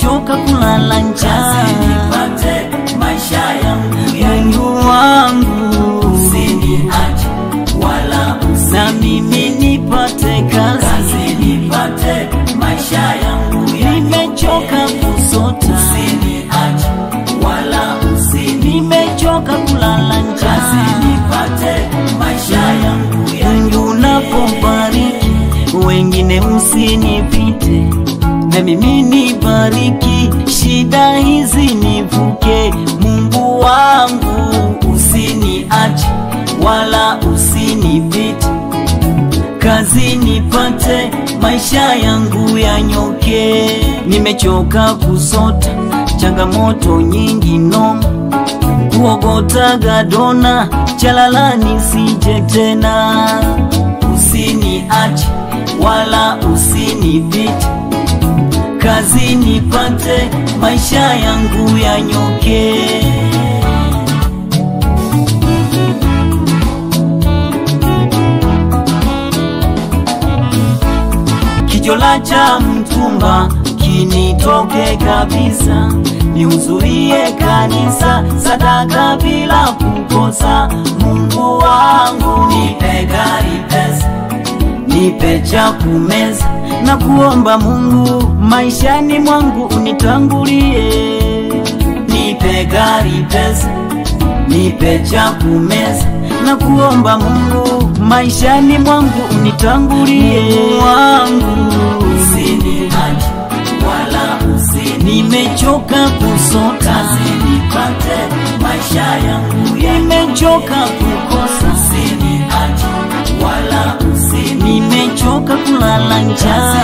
nimechoka kulala njaa. Nipate maisha yangu ya Mungu wangu usiniache wala na mimi nipate kazi. nipate maisha yangu ya Nimechoka kusota, usiniache wala nimechoka kulala njaa. nipate maisha yangu ya Mungu unapobariki wengine usinipite, na mimi nibariki, shida hizi nivuke. Mungu wangu usiniache wala usinipite, kazi nipate maisha yangu yanyoke. Nimechoka kusota, changamoto nyingi noma, kuogota gadona, chalala nisije tena. Usiniache wala usinipite, kazi nipate maisha yangu yanyoke. Kijola cha mtumba kinitoke kabisa, niuzuie kanisa, sadaka bila kukosa. Mungu wangu nipe gari pesa, nipe cha kumeza, na kuomba Mungu maishani mwangu unitangulie. nipe gari pesa, Nipe cha kumeza, na kuomba Mungu maishani mwangu unitangulie. Mungu wangu usiniache wala nimechoka kusota, nipate maisha yangu ya nimechoka kukosa, usiniache wala nimechoka kulala njaa.